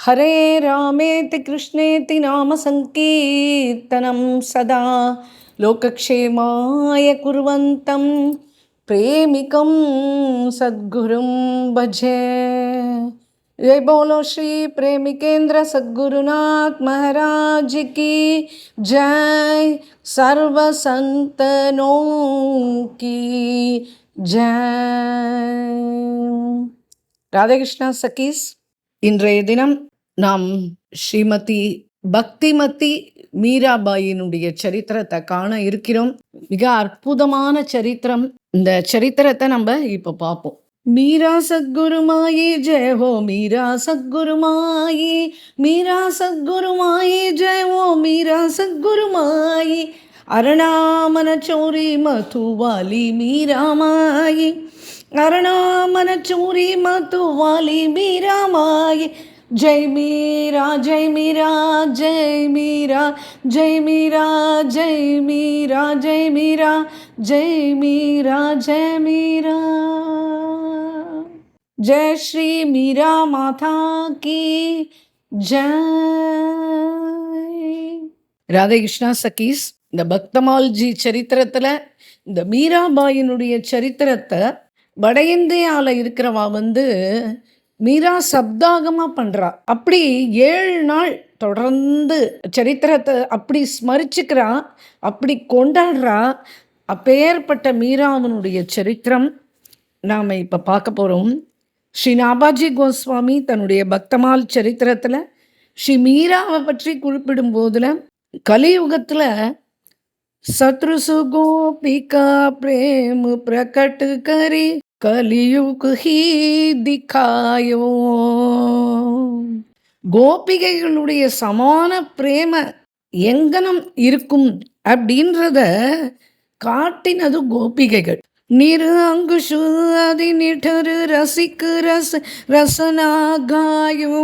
हरे रामेति कृष्णेति नाम संकीर्तनं सदा लोकक्षेमाय कुर्वन्तं प्रेमिकं सद्गुरुं भजे। जय बोलो श्री प्रेमिकेंद्र सद्गुरुनाथ महाराज की जय। सर्व संतनों की जय। राधे कृष्णा सखीஸ், இன்றைய தினம் நாம் ஸ்ரீமதி பக்திமதி மீராபாயினுடைய சரித்திரத்தை காண இருக்கிறோம். மிக அற்புதமான சரித்திரம். இந்த சரித்திரத்தை நம்ம இப்ப பார்ப்போம். மீரா சத்குருமாயி ஜெய ஹோ, மீரா சத்குருமாயி, மீரா சத்குருமாயி ஜெய ஹோ, மீரா சத்குருமாயி, அரணாமன சோரி மதுவாலி மீரா மாயி, अरणामन चूरी मतुवाली मीरा माई। जय मीरा जय मीरा जय मीरा जय मीरा जय मीरा जय मीरा जय मीरा जय मीरा। जय श्री मीरा माता की जय। ராதே கிருஷ்ணா சகீஸ், இந்த பக்தமால்ஜி சரித்திரத்துல இந்த மீராபாயினுடைய சரித்திரத்தை வட இந்தியாவில் இருக்கிறவா மீரா சப்தாகமாக பண்ணுறா. அப்படி 7 நாள் தொடர்ந்து சரித்திரத்தை அப்படி ஸ்மரிச்சுக்கிறா, அப்படி கொண்டாடுறா. அப்பேற்பட்ட மீராவனுடைய சரித்திரம் நாம் இப்போ பார்க்க போகிறோம். ஸ்ரீ நாபாஜி கோஸ்வாமி தன்னுடைய பக்தமால் சரித்திரத்தில் ஸ்ரீ மீராவை பற்றி குறிப்பிடும் போதில் கலியுகத்தில் सत्रसु गोपिका प्रेम प्रकट करी कलियुग ही दिखायो. கோபிகைகளுடைய சமான பிரேம எங்கனம் இருக்கும் அப்படின்றத காட்டினது கோபிகைகள். நிறு அங்குஷு அதி நிடரு ரசிக்கு ரசனாகாயோ.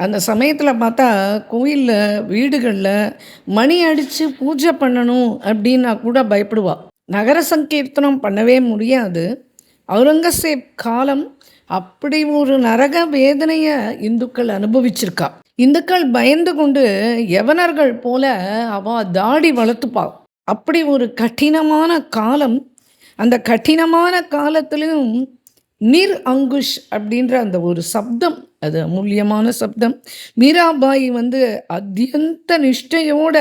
அந்த சமயத்தில் பார்த்தா கோயிலில் வீடுகளில் மணி அடித்து பூஜை பண்ணணும் அப்படின்னா கூட பயப்படுவா. நகர சங்கீர்த்தனம் பண்ணவே முடியாது. அவுரங்கசீப் காலம் அப்படி ஒரு நரக வேதனையை இந்துக்கள் அனுபவிச்சிருக்கா. இந்துக்கள் பயந்து கொண்டு யவனர்கள் போல தாடி வளர்த்துப்பா. அப்படி ஒரு கடினமான காலம். அந்த கடினமான காலத்திலும் நிர் அங்குஷ் அப்படின்ற அந்த ஒரு சப்தம், அது அமூல்யமான சப்தம். மீராபாய் அத்தியந்த நிஷ்டையோட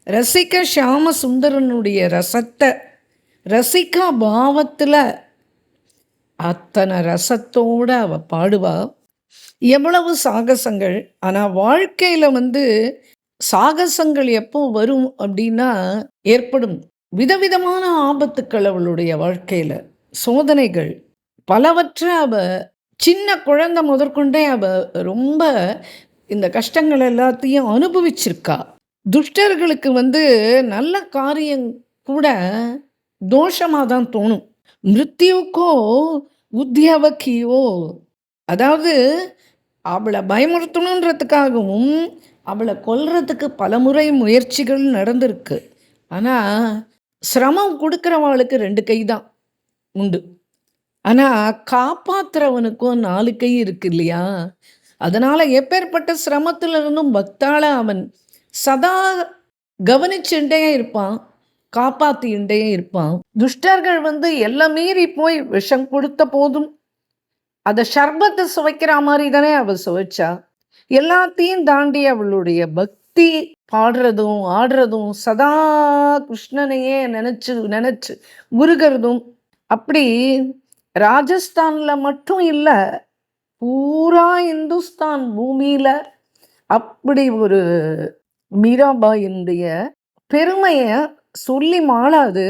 ரசிக ஷியாம சுந்தரனுடைய ரசத்தை, ரசிகா பாவத்தில் அத்தனை ரசத்தோடு அவள் பாடுவா. எவ்வளவு சாகசங்கள்! ஆனால் வாழ்க்கையில் சாகசங்கள் எப்போ வரும் அப்படின்னா ஏற்படும் விதவிதமான ஆபத்துக்கள். அவளுடைய வாழ்க்கையில் சோதனைகள் பலவற்றை சின்ன குழந்தை முதற்கொண்டே ரொம்ப இந்த கஷ்டங்கள் எல்லாத்தையும் அனுபவிச்சிருக்கா. துஷ்டர்களுக்கு நல்ல காரியம் கூட தோஷமாக தான் தோணும். மிருத்யுக்கோ உத்தியவக்கியோ, அதாவது அவளை பயமுறுத்தணுன்றதுக்காகவும் அவளை கொல்றதுக்கு பலமுறை முயற்சிகள் நடந்திருக்கு. ஆனால் சிரமம் கொடுக்குறவளுக்கு 2 கை தான் உண்டு. ஆனால் காப்பாற்றுறவனுக்கும் 4 கை இருக்கு இல்லையா? அதனால் எப்பேற்பட்ட சிரமத்திலிருந்தும் பக்தாள அவன் சதா கவனிச்சுட்டே இருப்பான், காப்பாற்றிண்டே இருப்பான். துஷ்டர்கள் எல்லாம் மீறி போய் விஷம் கொடுத்த போதும் அதை ஷர்பத்தை சுவைக்கிற மாதிரி தானே அவள் சுவைச்சா. எல்லாத்தையும் தாண்டி அவளுடைய பக்தி பாடுறதும் ஆடுறதும் சதா கிருஷ்ணனையே நினச்சி நினச்சி உருகிறதும். அப்படி ராஜஸ்தானில் மட்டும் இல்லை, பூரா இந்துஸ்தான் பூமியில் அப்படி ஒரு மீராபாயினுடைய பெருமையை சொல்லி மாளாது.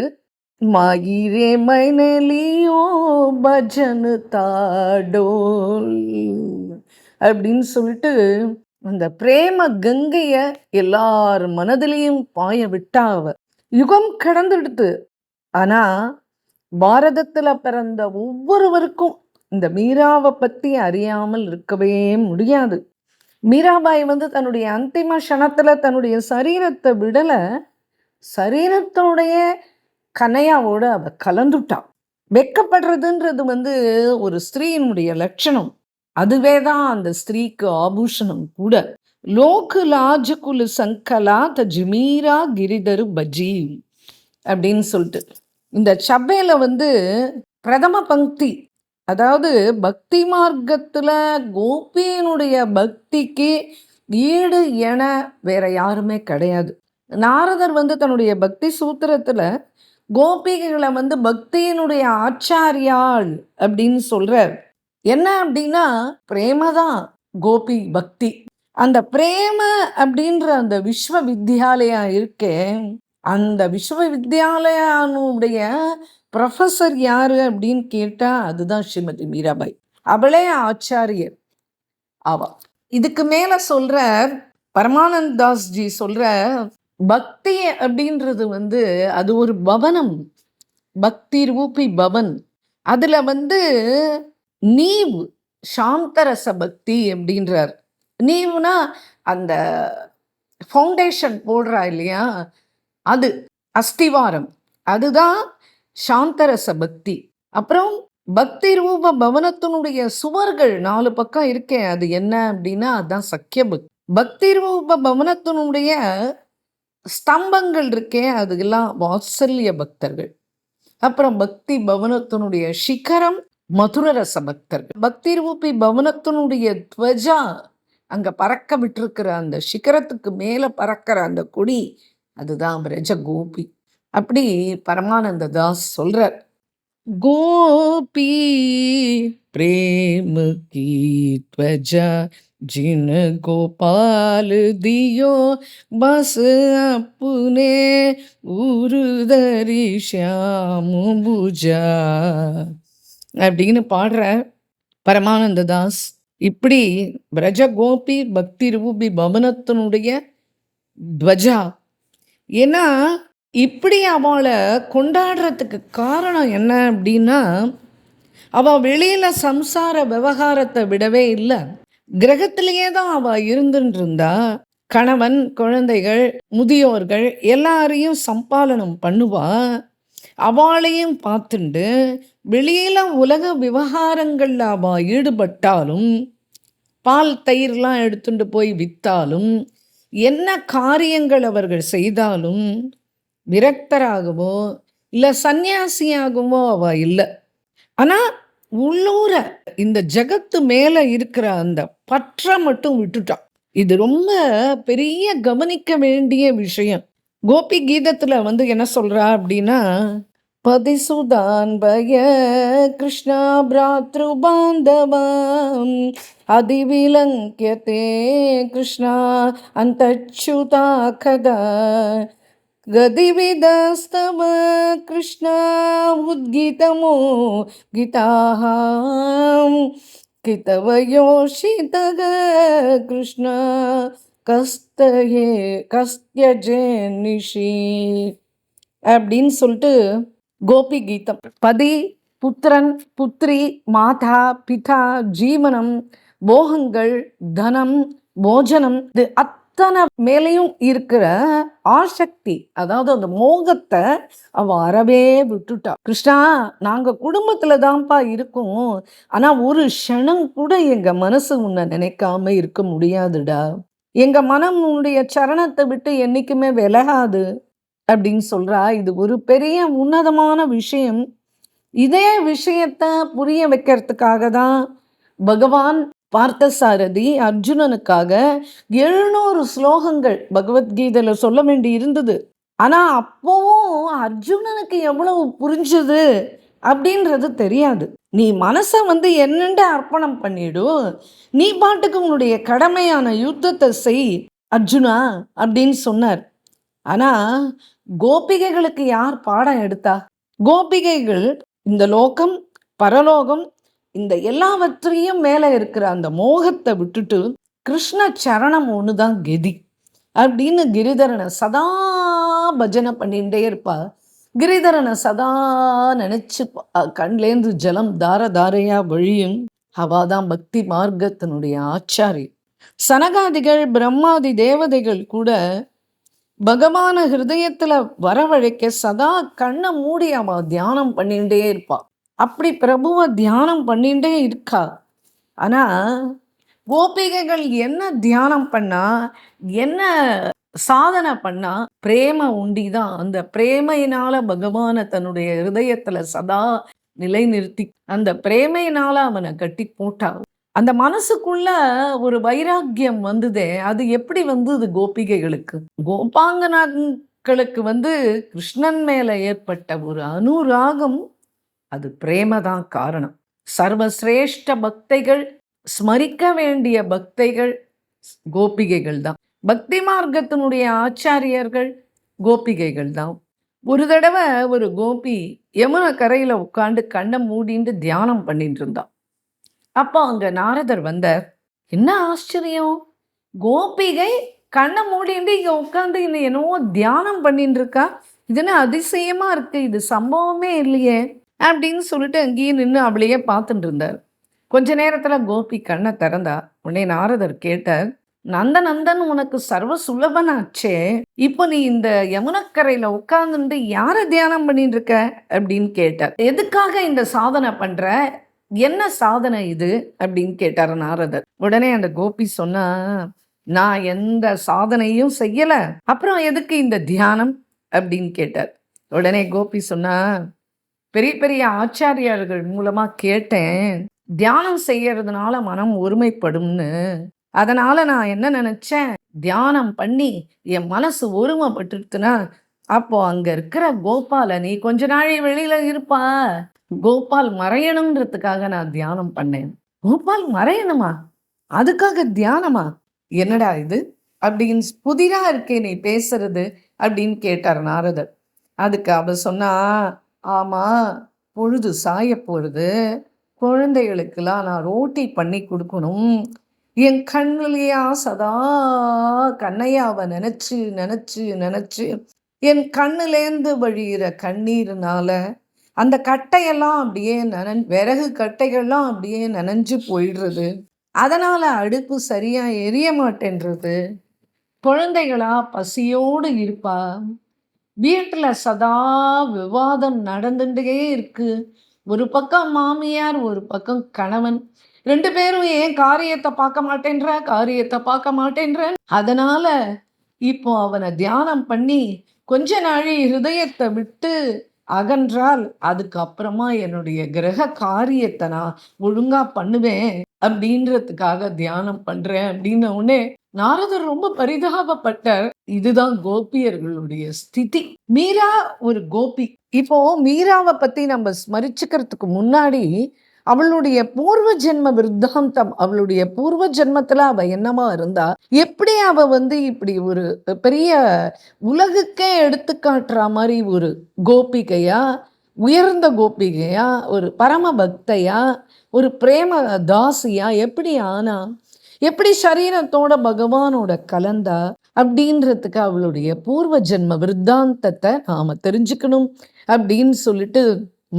மாகிரே மைனலியோ பஜன் தாடோல் அப்படின்னு சொல்லிட்டு அந்த பிரேம கங்கையை எல்லார் மனதிலையும் பாய விட்டா. அவ யுகம் கடந்துடுத்து. ஆனால் பாரதத்தில் பிறந்த ஒவ்வொருவருக்கும் இந்த மீராவை பற்றி அறியாமல் இருக்கவே முடியாது. மீராபாய் தன்னுடைய அந்திம க்ஷணத்தில் தன்னுடைய சரீரத்தை விடலை, சரீரத்தோடைய கனையாவோட அவ கலந்துட்டான். வெக்கப்படுறதுன்றது ஒரு ஸ்திரீயினுடைய லட்சணம். அதுவே தான் அந்த ஸ்திரீக்கு ஆபூஷணம் கூட. லோக்கு லாஜகுலு சங்கலா ஜிமீரா கிரிதரு பஜி அப்படின்னு சொல்லிட்டு இந்த சபையில வந்து பிரதம பங்கி, அதாவது பக்தி மார்க்கத்துல கோபியினுடைய பக்திக்கு ஈடு என வேற யாருமே கிடையாது. நாரதர் வந்து தன்னுடைய பக்தி சூத்திரத்துல கோபிகைகளை வந்து பக்தியினுடைய ஆச்சாரியாள் அப்படின்னு சொல்றார். என்ன அப்படின்னா பிரேமதான் கோபி பக்தி. அந்த பிரேம அப்படின்ற அந்த விஸ்வ வித்யாலயா இருக்கே, அந்த விஸ்வவித்யாலயானுடைய ப்ரொஃபஸர் யாரு அப்படின்னு கேட்டா அதுதான் ஸ்ரீமதி மீராபாய். அவளே ஆச்சாரியர் ஆவா. இதுக்கு மேல சொல்ற பரமானந்த் தாஸ்ஜி சொல்ற பக்தி அப்படின்றது வந்து அது ஒரு பவனம், பக்தி ரூபி பவன். அதுல வந்து நீவ் சாந்தரச பக்தி அப்படின்றார். நீவுனா அந்த ஃபவுண்டேஷன் போடுறா இல்லையா, அது அஸ்திவாரம், அதுதான் சாந்தரச பக்தி. அப்புறம் பக்தி ரூப பவனத்தினுடைய சுவர்கள் 4 பக்கம் இருக்கேன், அது என்ன அப்படின்னா அதுதான் சக்கிய பக்தி. பக்தி ரூப பவனத்தினுடைய ஸ்தம்பங்கள் இருக்கே அதுக்கெல்லாம் வாத்சல்ய பக்தர்கள். அப்புறம் பக்தி பவனத்தினுடைய சிகரம் மதுரரச பக்தர்கள். பக்தி ரூபி பவனத்தினுடைய துவஜா, அங்க பறக்க விட்டுருக்கிற அந்த சிகரத்துக்கு மேல பறக்கிற அந்த கொடி, அதுதான் பிரஜ கோபி. அப்படி பரமானந்த தாஸ் சொல்றார், கோபி பிரேம கி த்வஜா जिन गोपाल दियो बस अपने उरुदरी श्याम பூஜா அப்படின்னு பாடுற பரமானந்த தாஸ். இப்படி பிரஜ கோபி பக்தி ரூபி பவனத்தினுடைய துவஜா. ஏன்னா இப்படி அவளை கொண்டாடுறதுக்கு காரணம் என்ன அப்படின்னா, அவள் வெளியில் சம்சார விவகாரத்தை விடவே இல்லை, கிரகத்திலேயே தான் அவள் இருந்துட்டு இருந்தா. கணவன், குழந்தைகள், முதியோர்கள் எல்லாரையும் சம்பாலனம் பண்ணுவா. அவளையும் பார்த்துண்டு வெளியில் உலக விவகாரங்களில் அவள் ஈடுபட்டாலும், பால் தயிர்லாம் எடுத்துட்டு போய் விற்றாலும், என்ன காரியங்கள் அவர்கள் செய்தாலும் விரக்தராகவோ இல்லை சந்நியாசியாகவோ அவ இல்லை. ஆனால் உள்ளூர இந்த ஜகத்து மேலே இருக்கிற அந்த பற்றை மட்டும் விட்டுட்டான். இது ரொம்ப பெரிய கவனிக்க வேண்டிய விஷயம். கோபி கீதத்தில் வந்து என்ன சொல்கிறா அப்படின்னா, பதிசுதான் பய கிருஷ்ணா பிராத்ரு பாந்தவம் அதிவிலங்கியதே கிருஷ்ணா அந்தச்சுதா கதா கதிவிதஸ்தவ கிருஷ்ணா உத்கீதமோ கீதாஹாம் கிதவயோஷிதக கிருஷ்ணா கஸ்தயே கஸ்யஜே நிஷி அப்படின்னு சொல்லிட்டு கோபி கீதம். பதி, புத்திரன், புத்திரி, மாதா, பிதா, ஜீவனம், போகங்கள், தனம், போஜனம், இது அத்தனை மேலேயும் இருக்கிற ஆசக்தி, அதாவது அந்த மோகத்தை அவ அறவே விட்டுட்டா. கிருஷ்ணா, நாங்க குடும்பத்துல தான்ப்பா இருக்கோம், ஆனா ஒரு க்ஷணம் கூட எங்க மனசு உன்னை நினைக்காம இருக்க முடியாதுடா. எங்க மனம் உன்னுடைய சரணத்தை விட்டு என்னைக்குமே விலகாது அப்படின்னு சொல்றா. இது ஒரு பெரிய உன்னதமான விஷயம். இதே விஷயத்தை புரிய வைக்கிறதுக்காக தான் பகவான் பார்த்தசாரதி அர்ஜுனனுக்காக 700 ஸ்லோகங்கள் பகவத்கீதையில சொல்ல வேண்டி இருந்தது. ஆனா அப்பவும் அர்ஜுனனுக்கு எவ்வளவு புரிஞ்சது அப்படின்றது தெரியாது. நீ மனசை வந்து என்னென்று அர்ப்பணம் பண்ணிடு, நீ பாட்டுக்கு உன்னுடைய கடமையான யுத்தத்தை செய் அர்ஜுனா அப்படின்னு சொன்னார். ஆனா கோபிகைகளுக்கு யார் பாடம் எடுத்தா? கோபிகைகள் இந்த லோகம், பரலோகம், இந்த எல்லாவற்றையும் மேலே இருக்கிற அந்த மோகத்தை விட்டுட்டு கிருஷ்ண சரணம் ஒண்ணுதான் கெதி அப்படின்னு கிரிதரனை சதா பஜனை பண்ணிகிட்டே இருப்பா. கிரிதரனை சதா நினைச்சு கண்லேந்து ஜலம் தார தாரையா வழியும். அவாதான் பக்தி மார்க்கத்தினுடைய ஆச்சாரி. சனகாதிகள், பிரம்மாதி தேவதைகள் கூட பகவான ஹிருதயத்துல வரவழைக்க சதா கண்ணை மூடி அவ தியானம் பண்ணிகிட்டே இருப்பா. அப்படி பிரபுவை தியானம் பண்ணிகிட்டே இருக்கா. ஆனா கோபிகைகள் என்ன தியானம் பண்ணா, என்ன சாதனை பண்ணா, பிரேம உண்டிதான். அந்த பிரேமையினால பகவான தன்னுடைய இருதயத்துல சதா நிலைநிறுத்தி, அந்த பிரேமையினால அவன கட்டி போட்டா. அந்த மனசுக்குள்ள ஒரு வைராக்கியம் வந்ததே, அது எப்படி வந்தது கோபிகைகளுக்கு? கோபாங்கனர்களுக்கு கிருஷ்ணன் மேல ஏற்பட்ட ஒரு அனுராகம், அது பிரேம தான் காரணம். சர்வசிரேஷ்ட பக்தைகள், ஸ்மரிக்க வேண்டிய பக்தைகள் கோபிகைகள் தான். பக்தி மார்க்கத்தினுடைய ஆச்சாரியர்கள் கோபிகைகள் தான். ஒரு தடவை ஒரு கோபி யமுனை கரையில உட்காந்து கண்ணை மூடிட்டு தியானம் பண்ணிட்டு இருந்தா. அப்போ அங்க நாரதர் வந்தார். என்ன ஆச்சரியம், கோபிகை கண்ணை மூடிட்டு இங்க உட்காந்து என்னவோ தியானம் பண்ணிட்டு இருக்கா, இது என்ன அதிசயமா இருக்கு, இது சம்பவமே இல்லையே அப்படின்னு சொல்லிட்டு அங்கேயே நின்று அவளையே பார்த்துட்டு இருந்தார். கொஞ்ச நேரத்துல கோபி கண்ணை திறந்தா. உடனே நாரதர் கேட்டார், நந்தநந்தன் உனக்கு சர்வ சுலபனாச்சே, இப்போ நீ இந்த யமுனக்கரையில உட்கார்ந்துட்டு யாரை தியானம் பண்ணிட்டு இருக்க அப்படின்னு கேட்டார். எதுக்காக இந்த சாதனை பண்ற, என்ன சாதனை இது அப்படின்னு கேட்டார் நாரதர். உடனே அந்த கோபி சொன்னா, நான் எந்த சாதனையும் செய்யல, அப்புறம் எதுக்கு இந்த தியானம் அப்படின்னு கேட்டார். உடனே கோபி சொன்னா, பெரிய பெரிய ஆச்சாரியர்கள் மூலமா கேட்டேன், தியானம் செய்யறதுனால மனம் ஒருமைப்படும்னு. அதனால நான் என்ன நினைச்சேன், தியானம் பண்ணி என் மனசு ஒருமைப்பட்டுருச்சுன்னா அப்போ அங்க இருக்கிற கோபால நீ கொஞ்ச நாள் வெளியில இருப்பா, கோபால் மறையணுன்றதுக்காக நான் தியானம் பண்ணேன். கோபால் மறையணுமா, அதுக்காக தியானமா, என்னடா இது அப்படின்னு புதிரா இருக்கே நீ பேசுறது அப்படின்னு கேட்டார் நாரதர். அதுக்கு அவ சொன்னா, ஆமா பொழுது சாய போறது, குழந்தைகளுக்கெல்லாம் நான் ரோட்டி பண்ணி கொடுக்கணும், என் கண்ணுலையா சதா கண்ணையாவை நினைச்சு நினைச்சு நினைச்சு என் கண்ணுலேந்து வழியிற கண்ணீர்னால அந்த கட்டையெல்லாம் அப்படியே விறகு கட்டைகள்லாம் அப்படியே நனைஞ்சு போயிடுறது, அதனால அடுப்பு சரியா எரிய மாட்டேன்றது, குழந்தைகளா பசியோடு இருப்பா, வீட்டில் சதா விவாதம் நடந்துட்டே இருக்கு, ஒரு பக்கம் மாமியார் ஒரு பக்கம் கணவன், ரெண்டு பேரும் ஏன் காரியத்தை பார்க்க மாட்டேன்ற, அதனால இப்போ அவனை தியானம் பண்ணி கொஞ்ச நாளி ஹிருதயத்தை விட்டு அகன்றால் அதுக்கப்புறமா என்னுடைய கிரக காரியத்தை நான் ஒழுங்கா பண்ணுவேன் அப்படின்றதுக்காக தியானம் பண்றேன் அப்படின்ன உடனே நாரதர் ரொம்ப பரிதாபப்பட்டார். இதுதான் கோபியர்களுடைய ஸ்திதி. மீரா ஒரு கோபி. இப்போ மீராவை பத்தி நம்ம ஸ்மரிச்சுக்கிறதுக்கு முன்னாடி அவளுடைய பூர்வ ஜென்ம விருத்தாந்தம், அவளுடைய பூர்வ ஜென்மத்துல அவ என்னமா இருந்தா, எப்படி அவ இப்படி ஒரு பெரிய உலகுக்கே எடுத்துக்காட்டுற மாதிரி ஒரு கோபிகையா, உயர்ந்த கோபிகையா, ஒரு பரம பக்தையா, ஒரு பிரேம தாசியா எப்படி ஆனா, எப்படி சரீரத்தோட பகவானோட கலந்தா அப்படின்றதுக்கு அவளுடைய பூர்வ ஜென்ம விருத்தாந்தத்தை நாம தெரிஞ்சுக்கணும் அப்படின்னு சொல்லிட்டு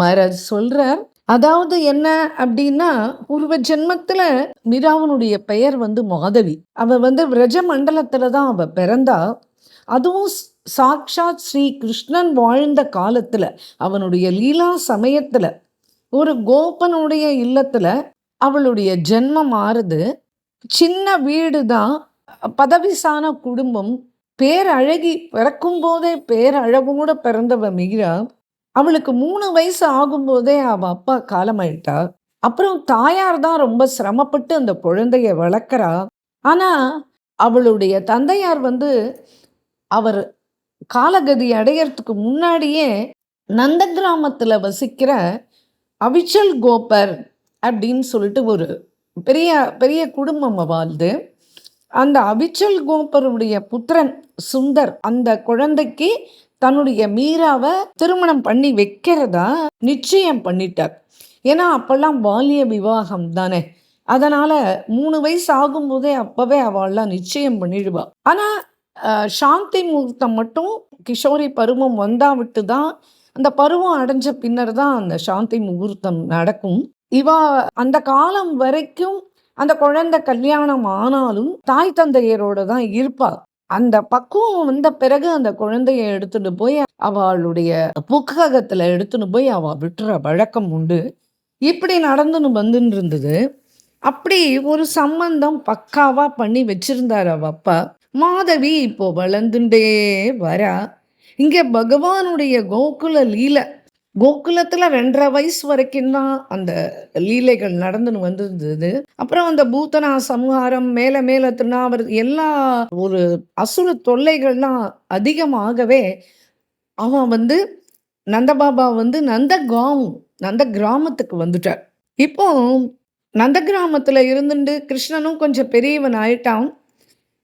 மகாராஜ் சொல்றார். அதாவது என்ன அப்படின்னா, பூர்வ ஜென்மத்துல மீராவனுடைய பெயர் மாதவி. அவ விரஜ மண்டலத்துல தான் அவ பிறந்தா. அதுவும் சாக்ஷாத் ஸ்ரீ கிருஷ்ணன் வாழ்ந்த காலத்துல, அவனுடைய லீலா சமயத்துல, ஒரு கோபனுடைய இல்லத்துல அவளுடைய ஜென்மம் ஆறுது. சின்ன வீடு தான், பதவிசான குடும்பம், பேரழகி, பிறக்கும் போதே பேரழகோட பிறந்தவ மீரா. அவளுக்கு 3 வயசு ஆகும்போதே அவ அப்பா காலமாயிட்டா. அப்புறம் தாயார் தான் ரொம்ப சிரமப்பட்டு அந்த குழந்தைய வளர்க்குறா. ஆனா அவளுடைய தந்தையார் அவர் காலகதி அடையறதுக்கு முன்னாடியே நந்த கிராமத்துல வசிக்கிற அவிச்சல் கோபர் அப்படின்னு சொல்லிட்டு ஒரு பெரிய பெரிய குடும்பம் வாழ்ந்து, அந்த அவிச்சல் கோபருடைய புத்திரன் சுந்தர் அந்த குழந்தைக்கு தன்னுடைய மீராவை திருமணம் பண்ணி வைக்கிறதா நிச்சயம் பண்ணிட்டார். ஏன்னா அப்பெல்லாம் பால்ய விவாகம் தானே, அதனால 3 வயசு ஆகும்போதே அப்பவே அவள்லாம் நிச்சயம் பண்ணிடுவா. ஆனா சாந்தி முகூர்த்தம் மட்டும் கிஷோரி பருவம் வந்தா விட்டு தான், அந்த பருவம் அடைஞ்ச பின்னர் தான் அந்த சாந்தி முகூர்த்தம் நடக்கும். இவா அந்த காலம் வரைக்கும் அந்த குழந்தை கல்யாணம் ஆனாலும் தாய் தந்தையரோட தான் இருப்பா. அந்த பக்குவம் வந்த பிறகு அந்த குழந்தைய எடுத்துட்டு போய் அவளுடைய புக்ககத்துல எடுத்துன்னு போய் அவ விட்டுற வழக்கம் உண்டு. இப்படி நடந்துன்னு வந்துன்னு இருந்தது. அப்படி ஒரு சம்பந்தம் பக்காவா பண்ணி வச்சிருந்தார் அவ அப்பா. மாதவி இப்போ வளர்ந்துட்டே வரா. இங்க பகவானுடைய கோகுல லீலை. கோகுலத்துல 2.5 வயசு வரைக்கும் தான் அந்த லீலைகள் நடந்துன்னு வந்திருந்தது. அப்புறம் அந்த பூதனா சம்ஹாரம், மேல மேல திருநாவரது எல்லா ஒரு அசுர தொல்லைகள்லாம் அதிகமாகவே அவன் வந்து நந்தபாபா வந்து நந்த கிராமத்துக்கு வந்துட்டார். இப்போ நந்த கிராமத்துல இருந்துட்டு கிருஷ்ணனும் கொஞ்சம் பெரியவன் ஆயிட்டான்.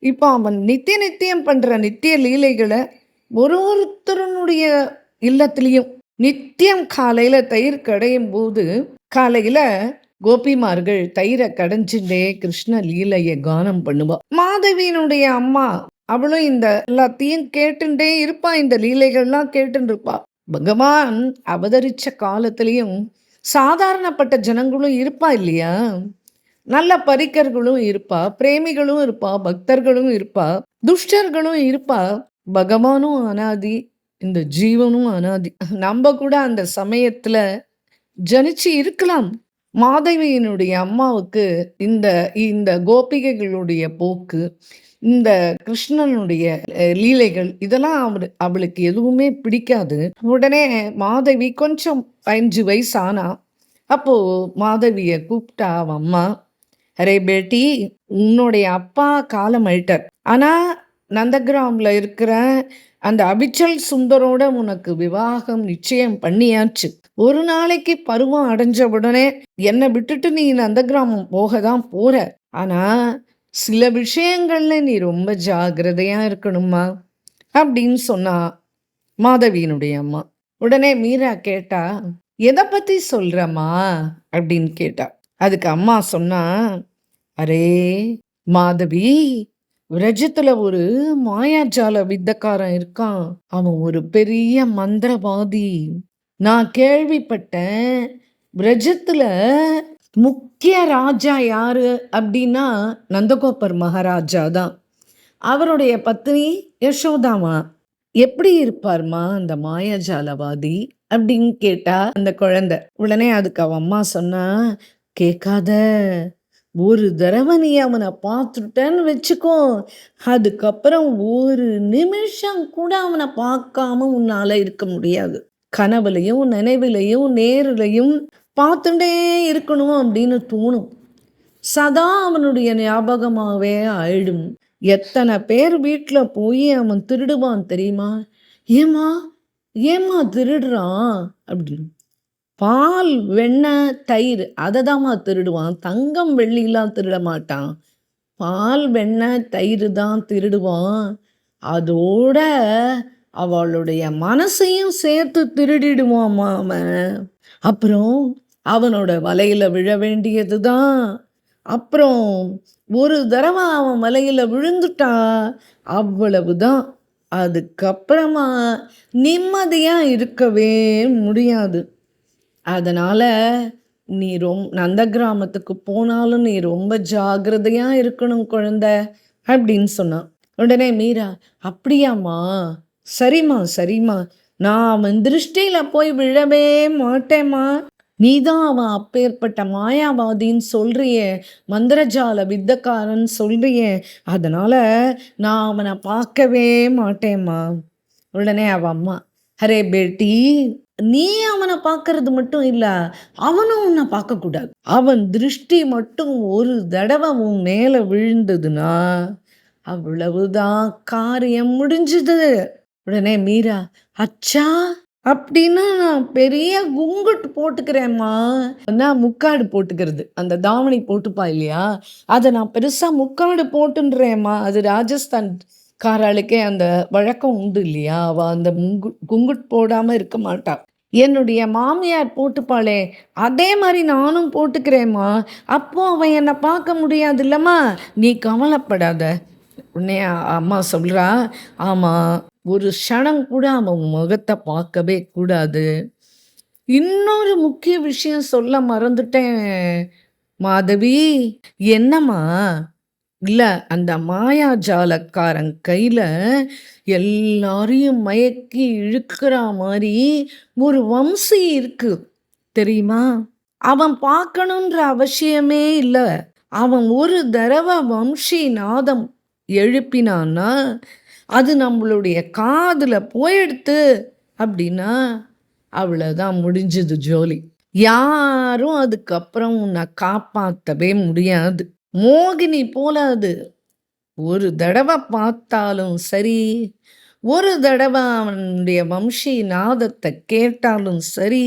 இப்போ அவன் நித்தியம் பண்ற நித்திய லீலைகளை ஒருத்தருனுடைய இல்லத்திலையும் நித்தியம் காலையில தயிர் கடையும் போது காலையில கோபிமார்கள் தயிரை கடைஞ்சுட்டே கிருஷ்ண லீலையை கானம் பண்ணுவா. மாதவியினுடைய அம்மா அவளும் இந்த எல்லாத்தையும் கேட்டுட்டே இருப்பா. இந்த லீலைகள்லாம் கேட்டுட்டு இருப்பா. பகவான் அவதரிச்ச காலத்திலையும் சாதாரணப்பட்ட ஜனங்களும் இருப்பா இல்லையா? நல்ல பரிக்கர்களும் இருப்பா, பிரேமிகளும் இருப்பா, பக்தர்களும் இருப்பா, துஷ்டர்களும் இருப்பா. பகவானும் அனாதி, இந்த ஜீவனும் அனாதி. நம்ம கூட அந்த சமயத்துல ஜனிச்சு இருக்கலாம். மாதவியினுடைய அம்மாவுக்கு இந்த இந்த கோபிகைகளுடைய போக்கு, இந்த கிருஷ்ணனுடைய லீலைகள் இதெல்லாம் அவளுக்கு எதுவுமே பிடிக்காது. உடனே மாதவி கொஞ்சம் 5 வயசு ஆனா, அப்போ மாதவியை கூப்பிட்டா அவன் அம்மா, அரே பேட்டி, உன்னுடைய அப்பா காலம் ஆயிட்டார். ஆனா நந்தகிராம்ல இருக்கிற அந்த அபிச்சல் சுந்தரோட உனக்கு விவாகம் நிச்சயம் பண்ணியாச்சு. ஒரு நாளைக்கு பருவம் அடைஞ்ச உடனே என்னை விட்டுட்டு நீ நந்தகிராமம் போக தான் போற. ஆனா சில விஷயங்கள்ல நீ ரொம்ப ஜாகிரதையா இருக்கணுமா அப்படின்னு சொன்னா மாதவியினுடைய அம்மா. உடனே மீரா கேட்டா, எதை பத்தி சொல்றம்மா அப்படின்னு கேட்டா. அதுக்கு அம்மா சொன்னா, அரே மாதவி, விரஜத்துல ஒரு மாயாஜால வித்தக்காரன் இருக்கான். அவன் ஒரு பெரிய மந்திரவாதி. நான் கேள்விப்பட்டேன். விரஜத்துல முக்கிய ராஜா யாரு அப்படின்னா நந்தகோபர் மகாராஜா தான். அவருடைய பத்னி யசோதாமா. எப்படி இருப்பார்மா அந்த மாயாஜாலவாதி அப்படின்னு கேட்டா அந்த குழந்தை. உடனே அதுக்கு அவன் அம்மா சொன்னா, கேட்காத, ஒரு தடவை நீ அவனை பார்த்துட்டேன்னு வச்சுக்கோ, அதுக்கப்புறம் ஒரு நிமிஷம் கூட அவனை பார்க்காம உன்னால இருக்க முடியாது. கனவுலையும் நினைவிலையும் நேரிலையும் பார்த்துட்டே இருக்கணும் அப்படின்னு தோணும். சதா அவனுடைய ஞாபகமாகவே ஆயிடும். எத்தனை பேர் வீட்டில் போய் அவன் திருடுவான் தெரியுமா? ஏமா ஏமா திருடுறான் அப்படின்னு. பால், வெண்ணெய், தயிர் அதை தாம்மா திருடுவான். தங்கம் வெள்ளிலாம் திருட மாட்டான். பால், வெண்ணெய், தயிர் தான் திருடுவான். அதோட அவளுடைய மனசையும் சேர்த்து திருடிடுவாமா அவன். அப்புறம் அவனோட வலையில விழ வேண்டியது தான். அப்புறம் ஒரு தடவை அவன் வலையில விழுந்துட்டா அவ்வளவுதான். அதுக்கப்புறமா நிம்மதியா இருக்கவே முடியாது. அதனால நீ நந்த கிராமத்துக்கு போனாலும் நீ ரொம்ப ஜாகிரதையா இருக்கணும் குழந்தை அப்படின்னு சொன்னான். உடனே மீரா, அப்படியாம்மா, சரிம்மா சரிம்மா, நான் அவன் திருஷ்டியில போய் விழவே மாட்டேம்மா. நீதான் அவன் அப்பேற்பட்ட மாயாவாதின்னு சொல்றியே, மந்திரஜால வித்தக்காரன் சொல்றியே, அதனால நான் அவனை பார்க்கவே மாட்டேம்மா. உடனே அவ அம்மா, அரே பேட்டி, நீ அவனை பார்க்கறது மட்டும் இல்ல, அவனும் உன்னை பார்க்கக்கூடாது. அவன் திருஷ்டி மட்டும் ஒரு தடவை உன் மேல விழுந்ததுன்னா அவ்வளவுதான், காரியம் முடிஞ்சுது. உடனே மீரா, அச்சா, அப்படின்னா நான் பெரிய குங்குட்டு போட்டுக்கிறேம்மா. நான் முக்காடு போட்டுக்கிறது, அந்த தாவணி போட்டுப்பா இல்லையா, அதை நான் பெருசா முக்காடு போட்டுன்றேம்மா. அது ராஜஸ்தான் காராளுக்கே அந்த வழக்கம் உண்டு இல்லையா, அவ அந்த குங்குட் போடாம இருக்க மாட்டா. என்னுடைய மாமியார் போட்டுப்பாளே அதே மாதிரி நானும் போட்டுக்கிறேம்மா. அப்போ அவன் என்னை பார்க்க முடியாது இல்லம்மா, நீ கவலைப்படாத. உடனே அம்மா சொல்றா, ஆமா, ஒரு க்ஷணம் கூட அவன் முகத்தை பார்க்கவே கூடாது. இன்னொரு முக்கிய விஷயம் சொல்ல மறந்துட்டேன் மாதவி. என்னம்மா? இல்ல, அந்த மாயாஜாலக்காரன் கையில எல்லாரையும் மயக்கி இழுக்கிற மாதிரி ஒரு வம்சி இருக்கு தெரியுமா? அவன் பார்க்கணுன்ற அவசியமே இல்லை. அவன் ஒரு தடவை வம்சி நாதம் எழுப்பினான்னா அது நம்மளுடைய காதில் போயிடுத்து அப்படின்னா அவ்வளோதான், முடிஞ்சது ஜோலி. யாரும் அதுக்கப்புறம் உன்னை காப்பாற்றவே முடியாது. மோகினி போல அது. ஒரு தடவை பார்த்தாலும் சரி, ஒரு தடவை அவனுடைய வம்சி நாதத்தை கேட்டாலும் சரி,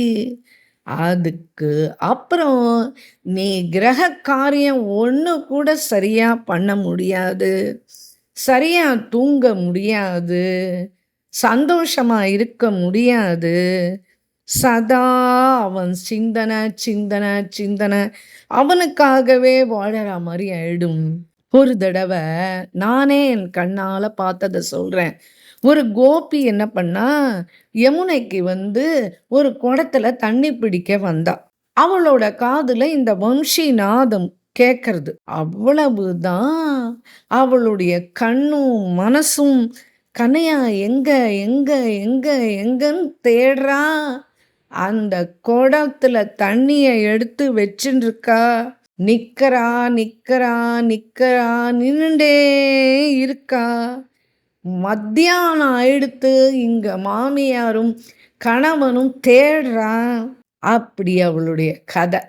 அதுக்கு அப்புறம் நீ கிரக காரியம் ஒன்று கூட சரியா பண்ண முடியாது, சரியா தூங்க முடியாது, சந்தோஷமா இருக்க முடியாது. சதா அவன் சிந்தனை சிந்தனை சிந்தனை, அவனுக்காகவே வாழற மாதிரி ஆயிடும். ஒரு தடவை நானே என் கண்ணால் பார்த்ததை சொல்கிறேன். ஒரு கோபி என்ன பண்ணா, யமுனைக்கு ஒரு குடத்துல தண்ணி பிடிக்க வந்தா. அவளோட காதில் இந்த வம்சி நாதம் கேட்கறது. அவ்வளவுதான் அவளுடைய கண்ணும் மனசும் கண்ணையா எங்க எங்க எங்க எங்கன்னு தேடுறா. அந்த குடத்துல தண்ணியை எடுத்து வச்சுட்டு இருக்கா. நிக்கிறா நிக்கிறா நிக்கிறா, நின்னுண்டே இருக்கா. மத்தியானம் ஆயிடுத்து. இங்க மாமியாரும் கணவனும் தேடுறா. அப்படி அவளுடைய கதை.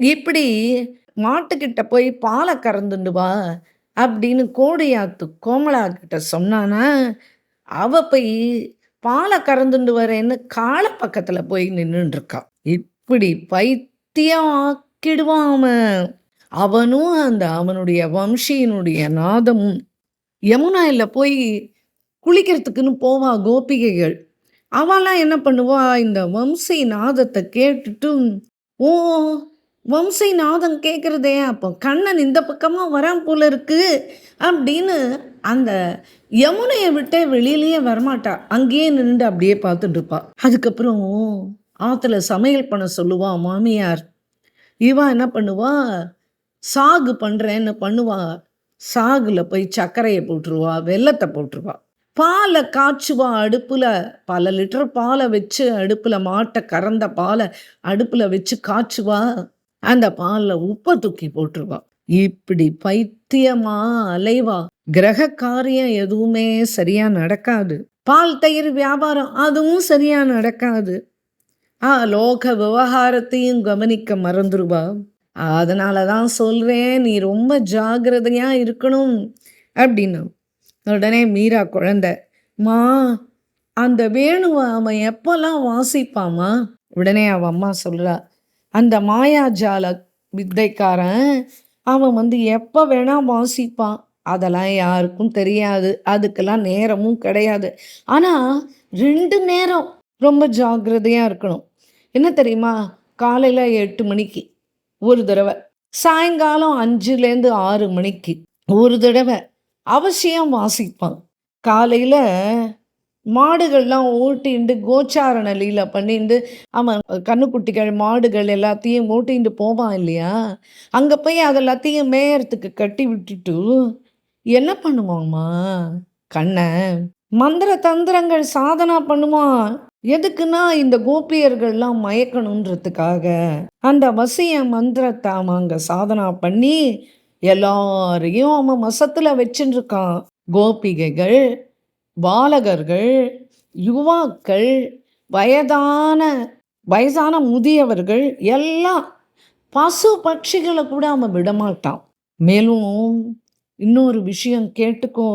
இப்படி மாட்டுக்கிட்ட போய் பாலை கறந்துண்டு வா அப்படின்னு கோடியாத்து கோமலா கிட்ட சொன்னானா, அவ போய் பாலை கறந்துண்டு வரேன்னு காலை பக்கத்துல போய் நின்றுருக்கா. இப்படி பைத்தியம் ஆக்கிடுவான் அவன். அவனும் அவனுடைய வம்சியினுடைய நாதமும். யமுனாயில போய் குளிக்கிறதுக்குன்னு போவா கோபிகைகள். அவெல்லாம் என்ன பண்ணுவா, இந்த வம்சி நாதத்தை கேட்டுட்டு, ஓ வம்சி நாதம் கேட்குறதே, அப்போ கண்ணன் இந்த பக்கமாக வரான் போல இருக்கு அப்படின்னு அந்த யமுனையை விட்டே வெளியிலேயே வரமாட்டா. அங்கேயே நின்று அப்படியே பார்த்துட்டு இருப்பா. அதுக்கப்புறம் ஆற்றுல சமையல் பண்ண சொல்லுவா மாமியார். இவா என்ன பண்ணுவா, சாகு பண்ணுறேன்னு பண்ணுவா. சாகுல போய் சர்க்கரையை போட்டுருவா, வெல்லத்தை போட்டுருவா. பாலை காய்ச்சுவா அடுப்பில். பல லிட்டர் பாலை வச்சு அடுப்பில், மாட்டை கறந்த பாலை அடுப்பில் வச்சு காய்ச்சுவா. அந்த பாலில் உப்பை தூக்கி போட்டுருவா. இப்படி பைத்தியமா அலைவா. கிரக காரியம் எதுவுமே சரியா நடக்காது. பால் தயிர் வியாபாரம் அதுவும் சரியா நடக்காது. லோக விவகாரத்தையும் கவனிக்க மறந்துருவா. அதனால தான் சொல்கிறேன், நீ ரொம்ப ஜாகிரதையா இருக்கணும் அப்படின்னு. உடனே மீரா குழந்தை, மா அந்த வேணுவை அவன் எப்போல்லாம் வாசிப்பாமா? உடனே அவன் அம்மா சொல்கிறா, அந்த மாயாஜால வித்தைக்காரன் அவன் எப்போ வேணா வாசிப்பான். அதெல்லாம் யாருக்கும் தெரியாது, அதுக்கெல்லாம் நேரமும் கிடையாது. ஆனால் 2 நேரம் ரொம்ப ஜாகிரதையாக இருக்கணும். என்ன தெரியுமா, காலையில் 8 மணிக்கு ஒரு தடவை, சாயங்காலம் 5லேருந்து 6 மணிக்கு ஒரு தடவை அவசியம் வாசிப்பான். காலையில் மாடுகள்லாம் ஓட்டிண்டு கோச்சாரண லீலை பண்ணிட்டு அவன் கண்ணுக்குட்டிகள் மாடுகள் எல்லாத்தையும் ஓட்டிண்டு போவான் இல்லையா, அங்கே போய் அதெல்லாத்தையும் மேயறதுக்கு கட்டி விட்டுட்டு என்ன பண்ணுவாம்மா, கண்ணை மந்திர தந்திரங்கள் சாதனா பண்ணுவான். எதுக்குன்னா இந்த கோபியர்கள்லாம் மயக்கணுன்றதுக்காக அந்த வசிய மந்திரத்தை அவன் அங்கே சாதனா பண்ணி எல்லாரையும் அவன் வசத்துல வச்சுட்டு இருக்கான். கோபிகைகள், பாலகர்கள், யுவாக்கள், வயதான முதியவர்கள் எல்லாம், பசு பட்சிகளை கூட அவன் விடமாட்டான். மேலும் இன்னொரு விஷயம் கேட்டுக்கோ,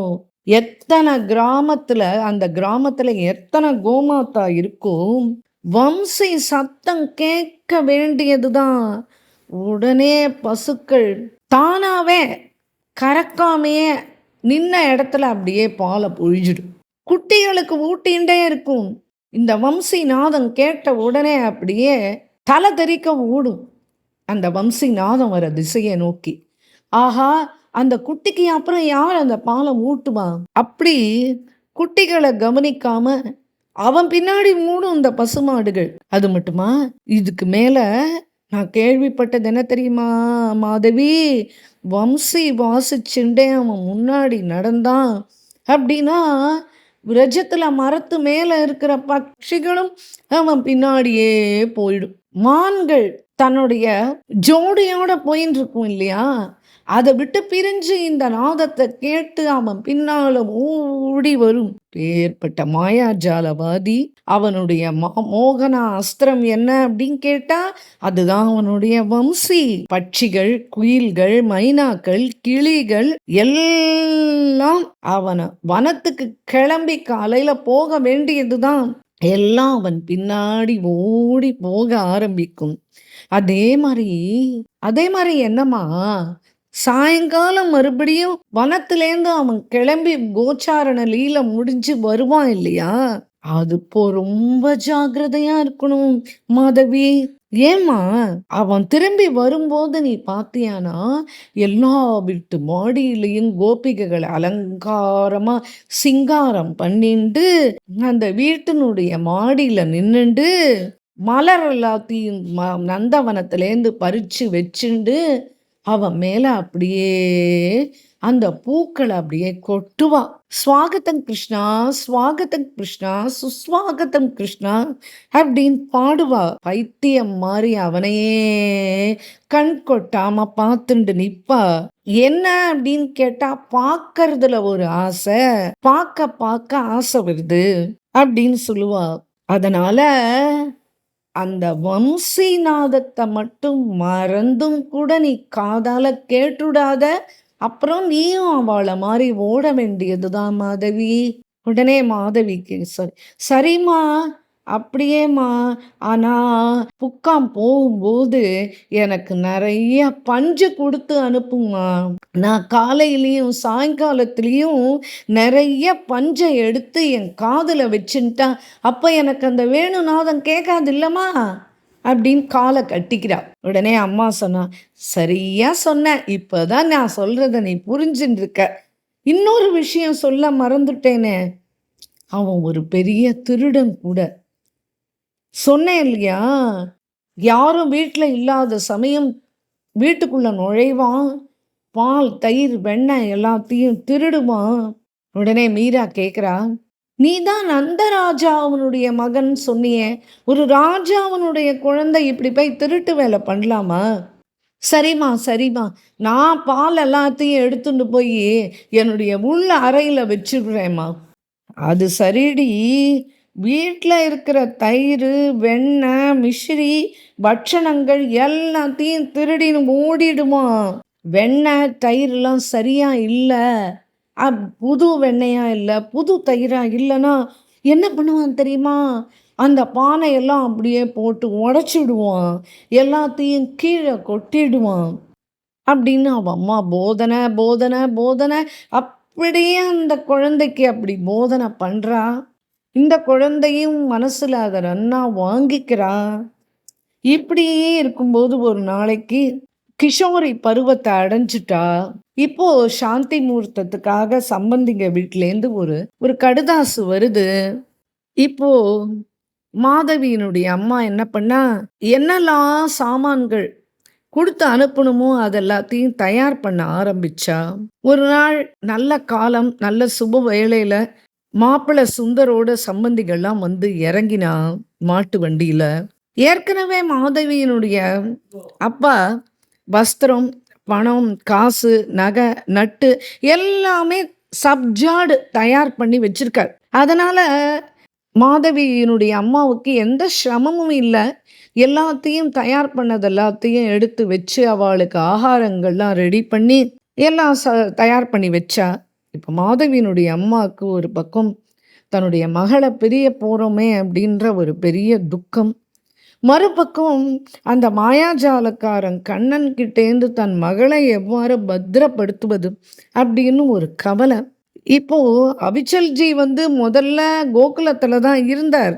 எத்தனை கிராமத்துல, அந்த கிராமத்துல எத்தனை கோமாத்தா இருக்கும், வம்சி சத்தம் கேட்க வேண்டியதுதான். உடனே பசுக்கள் தானாவே கறக்காமையே நின்ன இடத்துல அப்படியே பாலை பொழிஞ்சிடும். குட்டிகளுக்கு ஊட்டிகிட்டே இருக்கும். இந்த வம்சி நாதம் கேட்ட உடனே அப்படியே தலை தெறிக்க ஓடும் அந்த வம்சி நாதம் வர திசையை நோக்கி. ஆஹா, அந்த குட்டிக்கு அப்புறம் யார் அந்த பாலை ஊட்டுவான்? அப்படி குட்டிகளை கவனிக்காம அவன் பின்னாடி மூடும் இந்த பசுமாடுகள். அது மட்டுமா, இதுக்கு மேல நான் கேள்விப்பட்டது என்ன தெரியுமா மாதவி, வம்சி வாசிச்சுண்டே அவன் முன்னாடி நடந்தான் அப்படின்னா விரஜத்துல மரத்து மேல இருக்கிற பட்சிகளும் அவன் பின்னாடியே போயிடும். மான்கள் தன்னுடைய ஜோடியோட போயின்னு இருக்கும் இல்லையா, அதை விட்டு பிரிஞ்சு இந்த நாதத்தை கேட்டு அவன் பின்னால ஓடி வரும் ஏற்பட்ட மாயாஜாலவாதி. அவனுடைய மோகன அஸ்திரம் என்ன அப்படின்னு கேட்டா அதுதான் அவனுடைய வம்சி. பட்சிகள், குயில்கள், மைனாக்கள், கிளிகள் எல்லாம் அவனை வனத்துக்கு கிளம்பி காலையில போக வேண்டியதுதான், எல்லாம் அவன் பின்னாடி ஓடி போக ஆரம்பிக்கும். அதே மாதிரி என்னம்மா, சாயங்காலம் மறுபடியும் வனத்திலேருந்து அவன் கிளம்பி கோச்சாரண லீல முடிஞ்சு வருவான் இல்லையா, அது ரொம்ப ஜாக்கிரதையா இருக்கணும் மாதவி. ஏம்மா, அவன் திரும்பி வரும்போது நீ பாத்தியானா எல்லா வீட்டு மாடியிலையும் கோபிகைகள் அலங்காரமா சிங்காரம் பண்ணிண்டு அந்த வீட்டினுடைய மாடியில நின்னுண்டு மலர் எல்லாத்தையும் நந்தவனத்திலேருந்து பறிச்சு வச்சுண்டு அவன் மேல அப்படியே அந்த பூக்களை அப்படியே கொட்டுவா. ஸ்வாகத்தம் கிருஷ்ணா, ஸ்வாகத்தம் கிருஷ்ணா, சுஸ்வாகத்தம் கிருஷ்ணா அப்படின்னு பாடுவா. பைத்தியம் மாதிரி அவனையே கண் கொட்டாம பார்த்துண்டு நிப்பா. என்ன அப்படின்னு கேட்டா, பார்க்கறதுல ஒரு ஆசை, பார்க்க ஆசை வருது அப்படின்னு சொல்லுவா. அதனால அந்த வம்சிநாதத்தை மட்டும் மறந்தும் கூட நீ காதால கேட்டுடாத. அப்புறம் நீயும் அவளை மாதிரி ஓட வேண்டியதுதான் மாதவி. உடனே மாதவிக்கு சரிம்மா, அப்படியேம்மா, ஆனா புக்காம் போகும்போது எனக்கு நிறைய பஞ்சு கொடுத்து அனுப்புமா. நான் காலையிலையும் சாயங்காலத்திலையும் நிறைய பஞ்சை எடுத்து என் காதுல வச்சுட்டா அப்ப எனக்கு அந்த வேணுநாதம் கேட்காது இல்லம்மா அப்படின்னு காலை கட்டிக்கிறா. உடனே அம்மா சொன்னா, சரியா சொன்ன, இப்பதான் நான் சொல்றத நீ புரிஞ்சுட்டு இருக்க. இன்னொரு விஷயம் சொல்ல மறந்துட்டேனே, அவன் ஒரு பெரிய திருடன் கூட. சொன்னேன் இல்லையா, யாரும் வீட்டில் இல்லாத சமயம் வீட்டுக்குள்ள நுழைவான், பால், தயிர், வெண்ணெய் எல்லாத்தையும் திருடுவான். உடனே மீரா கேட்குறா, நீ தான் நந்தராஜா அவனுடைய மகன் சொன்னியே, ஒரு ராஜாவனுடைய குழந்தை இப்படி போய் திருட்டு வேலை பண்ணலாமா? சரிம்மா, நான் பால் எல்லாத்தையும் எடுத்துட்டு போய் என்னுடைய உள்ள அறையில் வச்சுடுறேம்மா. அது சரிடி, வீட்டில் இருக்கிற தயிர், வெண்ணெய், மிஸ்ரி, பட்சணங்கள் எல்லாத்தையும் திருடின்னு ஓடிடுமா. வெண்ணெய், தயிர்லாம் சரியா இல்லை, புது வெண்ணெயா இல்லை, புது தயிரா இல்லைன்னா என்ன பண்ணுவான் தெரியுமா, அந்த பானையெல்லாம் அப்படியே போட்டு உடச்சிடுவான், எல்லாத்தையும் கீழே கொட்டிடுவான் அப்படின்னு அவன் அம்மா போதனை அப்படியே அந்த குழந்தைக்கு அப்படி போதனை பண்றா. இந்த குழந்தையும் மனசுல அதை நன்னா வாங்கிக்கிறா. இப்படியே இருக்கும்போது ஒரு நாளைக்கு கிஷோரி பருவத்தை அடைஞ்சிட்டா. இப்போ சாந்தி முகூர்த்தத்துக்காக சம்பந்திங்க வீட்டிலேருந்து ஒரு கடுதாசு வருது. இப்போ மாதவியினுடைய அம்மா என்ன பண்ணா, என்னெல்லாம் சாமான்கள் கொடுத்து அனுப்பணுமோ அதெல்லாத்தையும் தயார் பண்ண ஆரம்பிச்சா. ஒரு நாள் நல்ல காலம், நல்ல சுப வேளையில மாப்பிள்ளை சுந்தரோட சம்பந்திகள்லாம் வந்து இறங்கினா மாட்டு வண்டியில. ஏற்கனவே மாதவியினுடைய அப்பா வஸ்திரம், பணம், காசு, நகை, நட்டு எல்லாமே சப்ஜாடு தயார் பண்ணி வச்சிருக்கார். அதனால மாதவியினுடைய அம்மாவுக்கு எந்த சிரமமும் இல்லை. எல்லாத்தையும் தயார் பண்ணது எல்லாத்தையும் எடுத்து வச்சு அவளுக்கு ஆகாரங்கள்லாம் ரெடி பண்ணி எல்லாம் தயார் பண்ணி வச்சா. இப்போ மாதவியினுடைய அம்மாவுக்கு ஒரு பக்கம் தன்னுடைய மகளை பிரிய போகிறோமே அப்படின்ற ஒரு பெரிய துக்கம், மறுபக்கம் அந்த மாயாஜாலக்காரன் கண்ணன் கிட்டேந்து தன் மகளை எவ்வாறு பத்திரப்படுத்துவது அப்படின்னு ஒரு கவலை. இப்போ அவிச்சல்ஜி வந்து முதல்ல கோகுலத்துல தான் இருந்தார்.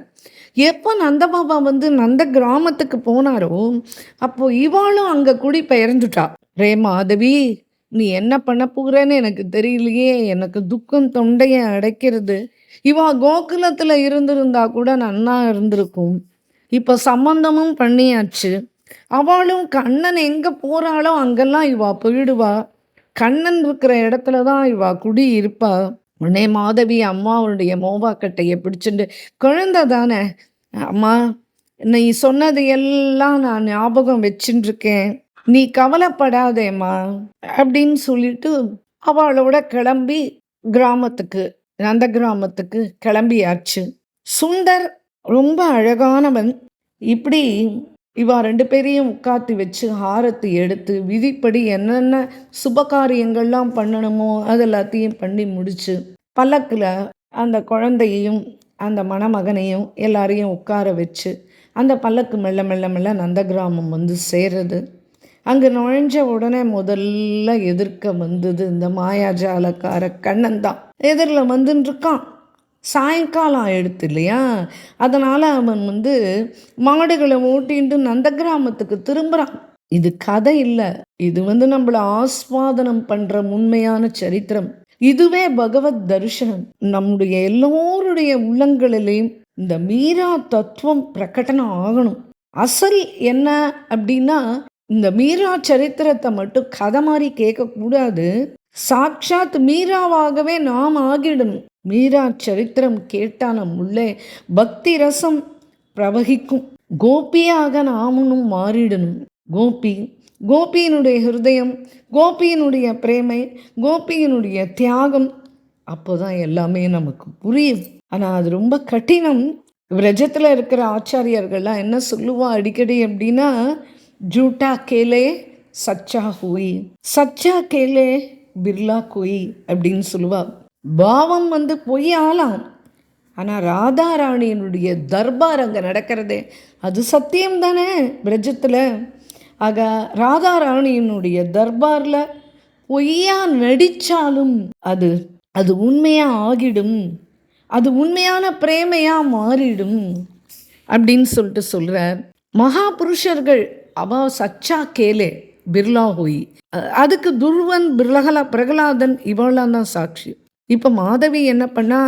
எப்போ நந்தபாபா வந்து நந்த கிராமத்துக்கு போனாரோ அப்போ இவாளும் அங்க குடி பெயர்ந்துட்டா. ரே மாதவி, நீ என்ன பண்ண போகிறேன்னு எனக்கு தெரியலையே, எனக்கு துக்கம் தொண்டையை அடைக்கிறது. இவா கோகுலத்துல இருந்திருந்தா கூட நன்னா இருந்திருக்கும். இப்போ சம்பந்தமும் பண்ணியாச்சு, அவளும் கண்ணன் எங்க போறாளோ அங்கெல்லாம் இவா போயிடுவா, கண்ணன் இருக்கிற இடத்துல தான் இவா குடி இருப்பா. உடனே மாதவி அம்மாவுடைய மோபாக்கட்டையை பிடிச்சிட்டு, குழந்தை தானே அம்மா, நீ சொன்னது எல்லாம் நான் ஞாபகம் வச்சுட்டு இருக்கேன், நீ கவலைப்படாதேம்மா அப்படின்னு சொல்லிட்டு அவளோட கிளம்பி கிராமத்துக்கு, அந்த கிராமத்துக்கு கிளம்பியாச்சு. சுந்தர் ரொம்ப அழகானவன். இப்படி இவா 2 பேரையும் உட்காத்தி வச்சு ஆரத்தி எடுத்து விதிப்படி என்னென்ன சுபகாரியங்கள்லாம் பண்ணணுமோ அது எல்லாத்தையும் பண்ணி முடிச்சு, பல்லக்கில் அந்த குழந்தையையும் அந்த மணமகனையும் எல்லாரையும் உட்கார வச்சு அந்த பல்லக்கு மெல்ல மெல்ல மெல்ல நந்த கிராமம் வந்து சேருது. அங்கே நுழைஞ்ச உடனே முதல்ல எதிர்க்க வந்தது இந்த மாயாஜாலக்கார கண்ணன் தான். எதிரில் வந்துன்னு இருக்கான். சாயங்காலம் ஆயிடுத்து இல்லையா, அதனால் அவன் வந்து மாடுகளை ஓட்டின்ட்டு நந்த கிராமத்துக்கு திரும்புகிறான். இது கதை இல்லை, இது வந்து நம்மளை ஆஸ்வாதனம் பண்ணுற உண்மையான சரித்திரம். இதுவே பகவத் தரிசனம். நம்முடைய எல்லோருடைய உள்ளங்களிலையும் இந்த மீரா தத்துவம் பிரகடனம் ஆகணும். அசல் என்ன அப்படின்னா, இந்த மீரா சரித்திரத்தை மட்டும் கதை மாதிரி கேட்கக்கூடாது, சாட்சாத் மீராவாகவே நாம் ஆகிடணும். மீரா சரித்திரம் கேட்டால் நம் உள்ளே பக்தி ரசம் பிரவகிக்கும். கோபியாக நாமனும் மாறிடணும். கோபியினுடைய ஹிருதயம், கோபியினுடைய பிரேமை, கோபியினுடைய தியாகம், அப்போதான் எல்லாமே நமக்கு புரியும். ஆனால் அது ரொம்ப கடினம். விரஜத்தில் இருக்கிற ஆச்சாரியர்கள்லாம் என்ன சொல்லுவா அடிக்கடி அப்படின்னா, ஜூட்டா கேலே சச்சா ஹூய், சச்சா கேலே பிர்லா கோய் அப்படின்னு சொல்லுவா. பாவம் வந்து பொய் ஆலாம், ஆனால் ராதாராணியினுடைய தர்பார் அங்கே நடக்கிறதே அது சத்தியம் தானே பிரஜத்தில். ஆக ராதாராணியினுடைய தர்பாரில் பொய்யா நடித்தாலும் அது அது உண்மையாக ஆகிடும், அது உண்மையான பிரேமையாக மாறிடும் அப்படின்னு சொல்லிட்டு சொல்கிறார். மகாபுருஷர்கள் அவ சச்சா கேலே பிர்லா ஹோய், அதுக்கு துருவன் பிரகலாதன் இவெல்லாம் தான் சாட்சி. இப்போ மாதவி என்ன பண்ணா,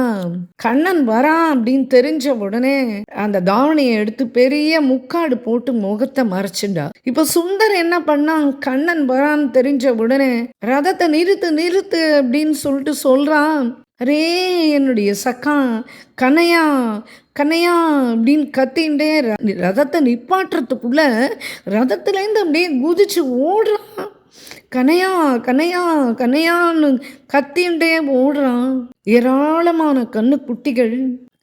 கண்ணன் வரான் அப்படின்னு தெரிஞ்ச உடனே அந்த தாவணியை எடுத்து பெரிய முக்காடு போட்டு முகத்தை மறைச்சுண்டா. இப்போ சுந்தர் என்ன பண்ணா, கண்ணன் வரான்னு தெரிஞ்ச உடனே ரதத்தை நிறுத்து நிறுத்து அப்படின்னு சொல்லிட்டு சொல்றான். அரே என்னுடைய சக்கா கனையா கனையா அப்படின்னு கத்தின்ண்டே ரதத்தை நிப்பாட்டுறதுக்குள்ள ரதத்துலேருந்து அப்படியே குதிச்சு ஓடுறான். கனையா கனையா கனையான்னு கத்தின்ண்டே ஓடுறான். ஏராளமான கண்ணு குட்டிகள்,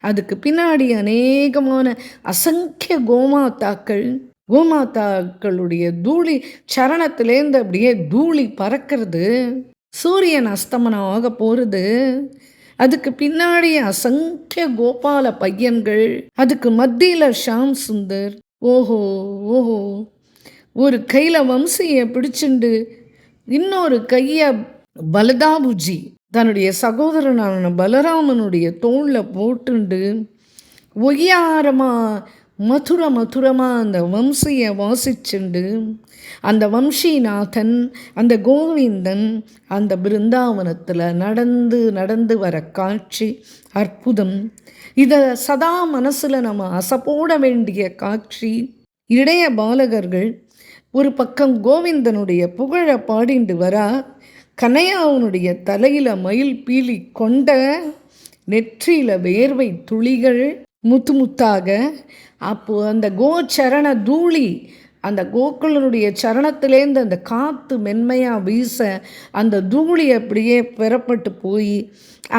அதுக்கு பின்னாடி அநேகமான அசங்கிய கோமாத்தாக்களுடைய தூளி சரணத்திலேருந்து அப்படியே தூளி பறக்கிறது. சூரியன் அஸ்தமனம் ஆக போகிறது. அதுக்கு பின்னாடி அசங்கிய கோபால பையன்கள், அதுக்கு மத்தியில் ஷாம் சுந்தர். ஓஹோ ஓஹோ, ஒரு கையில் வம்சியை பிடிச்சுண்டு இன்னொரு கையை பலதாபுஜி தன்னுடைய சகோதரனான பலராமனுடைய தோளில் போட்டுண்டு ஒய்யாரமாக மதுரமாக அந்த வம்சியை வாசிச்சுண்டு அந்த வம்சிநாதன் அந்த கோவிந்தன் அந்த பிருந்தாவனத்தில் நடந்து நடந்து வர காட்சி அற்புதம். இதை சதா மனசில் நம்ம அசப்போட வேண்டிய காட்சி. இளைய பாலகர்கள் ஒரு பக்கம் கோவிந்தனுடைய புகழ பாடிண்டு வரா, கனையாவனுடைய தலையில் மயில் பீலி கொண்ட, நெற்றியில் வேர்வை துளிகள் முத்து முத்தாக. அப்போது அந்த கோச்சரண தூளி, அந்த கோகுலனுடைய சரணத்திலேருந்து அந்த காற்று மென்மையாக வீச அந்த தூளி அப்படியே பெறப்பட்டு போய்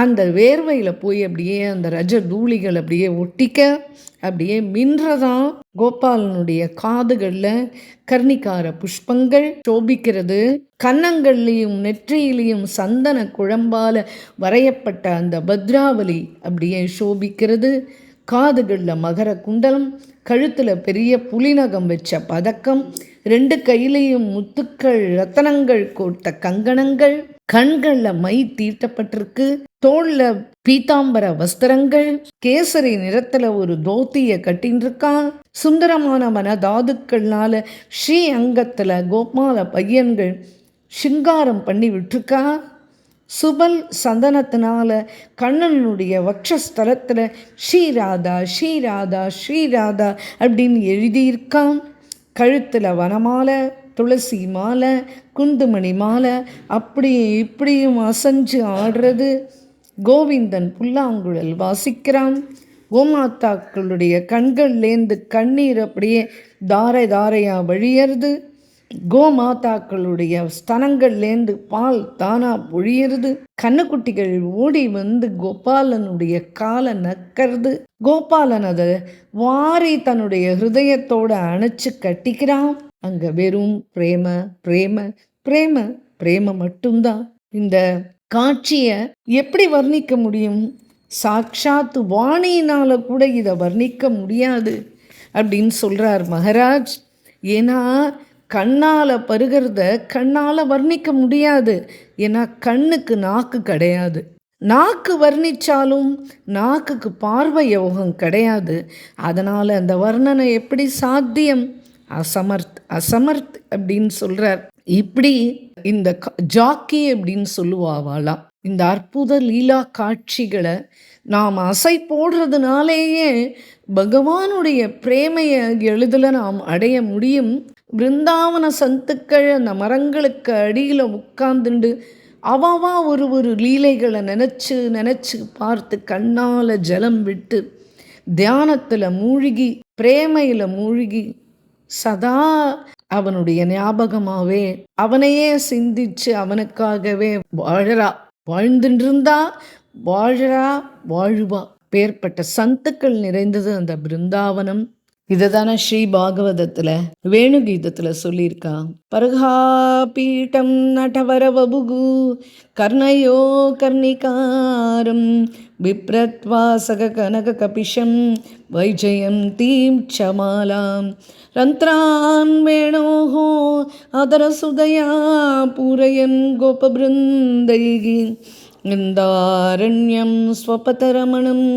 அந்த வேர்வையில் போய் அப்படியே அந்த ரஜ தூளிகள் அப்படியே ஒட்டிக்க அப்படியே மின்றதான். கோபாலனுடைய காதுகளில் கர்ணிகார புஷ்பங்கள் சோபிக்கிறது. கன்னங்கள்லேயும் நெற்றியிலையும் சந்தன குழம்பால் வரையப்பட்ட அந்த பத்ராவலி அப்படியே சோபிக்கிறது. காதுகளில் மகர குண்டலம், கழுத்தில் பெரிய புலிநகம் வச்ச பதக்கம், 2 கையிலையும் முத்துக்கள் ரத்தனங்கள் கோர்த்த கங்கணங்கள், கண்களில் மை தீட்டப்பட்டிருக்கு, தோளில் பீதாம்பர வஸ்திரங்கள், கேசரி நிறத்தில் ஒரு தோத்தியை கட்டின்றிருக்கான். சுந்தரமான மனதாதுக்கள்னால ஸ்ரீ அங்கத்தில் கோபால பையன்கள் சிங்காரம் பண்ணி விட்டுருக்கா. சுபல் சந்தனத்தினால கண்ணனுடைய வக்ஷஸ்தலத்தில் ஸ்ரீராதா ஸ்ரீராதா ஸ்ரீராதா அப்படின்னு எழுதியிருக்கான். கழுத்தில் வனமாலை, துளசி மாலை, குந்துமணி மாலை, அப்படியும் இப்படியும் அசைஞ்சு ஆடுறது. கோவிந்தன் புல்லாங்குழல் வாசிக்கிறான். கோமாத்தாக்களுடைய கண்கள்லேருந்து கண்ணீர் அப்படியே தாரை தாரையாக வழியறது. கோமாதாக்களுடைய ஸ்தனங்கள்லேருந்து பால் தானா பொழியிறது. கண்ணுக்குட்டிகள் ஓடி வந்து கோபாலனுடைய காலை நக்கிறது. கோபாலன் அதை வாரி தன்னுடைய ஹிருதயத்தோட அணைச்சு கட்டிக்கிறான். அங்க வெறும் பிரேம பிரேம பிரேம பிரேம மட்டும்தான். இந்த காட்சிய எப்படி வர்ணிக்க முடியும்? சாக்ஷாத் வாணியினால கூட இதை வர்ணிக்க முடியாது அப்படின்னு சொல்றார் மகாராஜ். ஏன்னா கண்ணால் பருகிறத கண்ணால் வர்ணிக்க முடியாது. ஏன்னா கண்ணுக்கு நாக்கு கிடையாது. நாக்கு வர்ணிச்சாலும் நாக்குக்கு பார்வை யோகம் கிடையாது. அதனால் அந்த வர்ணனை எப்படி சாத்தியம்? அசமர்த் அசமர்த் அப்படின்னு சொல்கிறார். இப்படி இந்த ஜாக்கி அப்படின்னு சொல்லுவாவாலாம். இந்த அற்புத லீலா காட்சிகளை நாம் அசை போடுறதுனாலேயே பகவானுடைய பிரேமையை எளிதில் நாம் அடைய முடியும். பிருந்தாவன சந்துக்கள் அந்த மரங்களுக்கு அடியில் உட்கார்ந்துண்டு அவாவா ஒரு லீலைகளை நினச்சி நினச்சி பார்த்து கண்ணால் ஜலம் விட்டு தியானத்தில் மூழ்கி பிரேமையில் மூழ்கி சதா அவனுடைய ஞாபகமாகவே அவனையே சிந்திச்சு அவனுக்காகவே வாழறா. வாழ்ந்துருந்தா வாழறா வாழுவா. பேர்பட்ட சந்துக்கள் நிறைந்தது அந்த பிருந்தாவனம். இதை தானே ஸ்ரீ பாகவதத்தில் வேணுகீதத்தில் சொல்லியிருக்கா. பர்ஹாபீட்டம் நடவரவபுகு கர்ணயோ கர்ணிகாரம் பிப்ரத்வாசக கனக கபிஷம் வைஜயம் தீம் சமாலாம் ரந்த்ரான் வேணோஹோ அதரசுதயா பூரயன் கோபபிருந்தைகி இந்தாரண்யம் ஸ்வபதரமணம்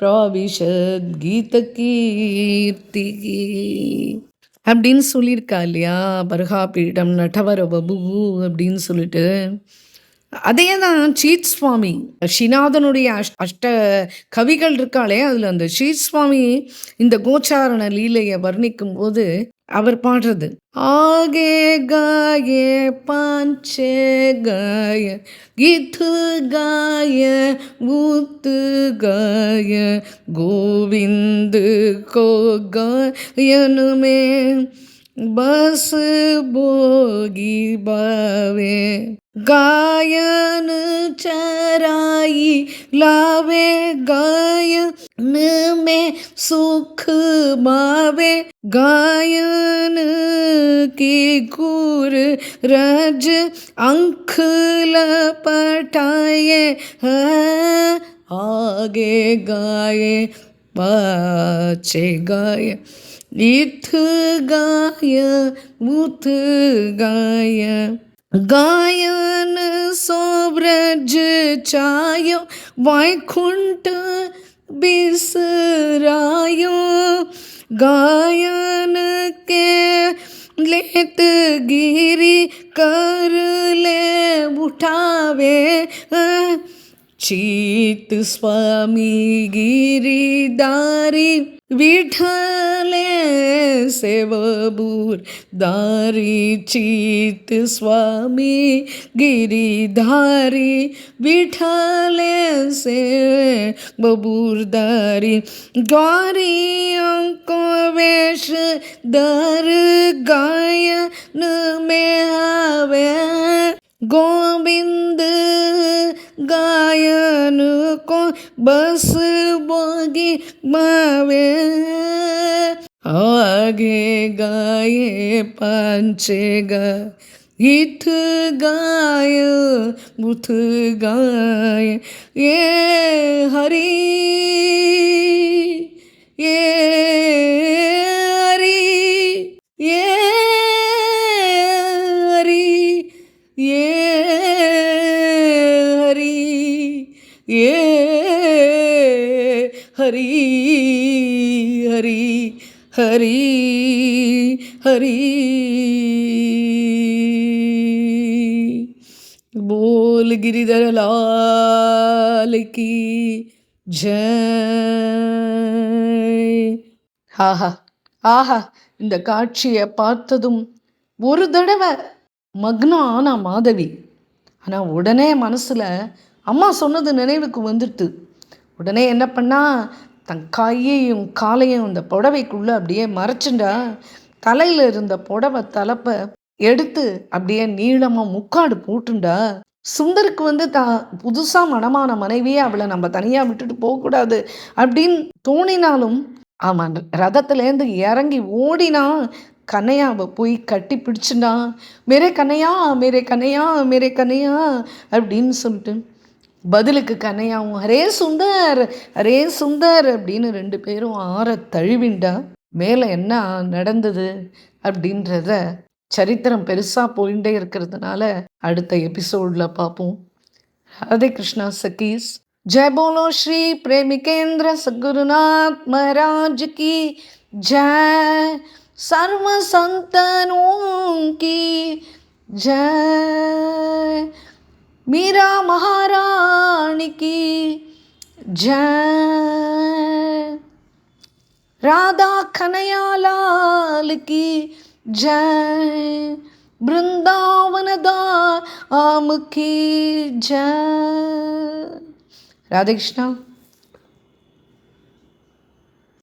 பிராவிஷத் கீத கீர்த்திகி அப்படின்னு சொல்லியிருக்கா இல்லையா. பர்ஹாபீடம் நடவர வபுகு அப்படின்னு சொல்லிட்டு அதே தான் சீத் சுவாமி ஸ்ரீநாதனுடைய அஷ்ட கவிகள் இருக்காளே, அதில் அந்த சீத் சுவாமி இந்த கோச்சாரண லீலையை வர்ணிக்கும் போது அவர் பாடுறது ஆகே காயே பாஞ்சே காய கீத்து காய ஊத்து காய கோவிந்து கோ காயனுமே बस बोगी बावे गायन चराई लावे गायन में सुख मावे गायन की गुर रज अंख लपटाए आगे गाये पाछे गाये इथ गाय मुथ गाय गायन सोव्रज चायो वैकुंठ बिसरायो गायन के लेत गिरी कर ले उठावे चीत स्वामी गिरिधारी विठले सेवबूर दारी चीत स्वामी गिरिधारी विठले से बबूर दारी गौरियों को वेश दर गायन में आवे गोविंद गायन को बस बोगी मावे आगे गाये पांचे गा इथ गाय बुथ गाय ये हरि ये हरि ये हरि ये ये हरि हरि हरि हरि बोल गिरिधर लाल की जय. ஆஹா ஆஹா, இந்த காட்சியை பார்த்ததும் ஒரு தடவை மக்னம் ஆனா மாதவி. ஆனால் உடனே மனசில் அம்மா சொன்னது நினைவுக்கு வந்துடுது. உடனே என்ன பண்ணா, தன் கையையும் காலையும் அந்த புடவைக்குள்ளே அப்படியே மறைச்சுண்டா. தலையில் இருந்த புடவை தலைப்பை எடுத்து அப்படியே நீளமாக முக்காடு போட்டுண்டா சுந்தருக்கு புதுசாக மணமான மனைவியே அவளை நம்ம தனியாக விட்டுட்டு போகக்கூடாது அப்படின்னு தோணினாலும் ஆமாம் ரதத்துலேருந்து இறங்கி ஓடினா கண்ணையாவை போய் கட்டி பிடிச்சுனா மேரே கண்ணையா மேரே கண்ணையா மேரே கண்ணையா அப்படின்னு சொல்லிட்டு பதிலுக்கு கண்ணையாவும் ஹரே சுந்தர் அப்படின்னு 2 பேரும் ஆற தழுவிண்டா. மேலே என்ன நடந்தது அப்படின்றத சரித்திரம் பெருசாக போயிட்டே இருக்கிறதுனால அடுத்த எபிசோடில் பார்ப்போம். ராதே கிருஷ்ணா சகீஸ். जय बोलो श्री प्रेमिकेंद्र सद्गुरुनाथ महाराज की जय, सर्व संतनों की जय, मीरा महारानी की जय, राधा कन्हैया लाल की जय, वृंदावन धाम की जय. राधे कृष्णा.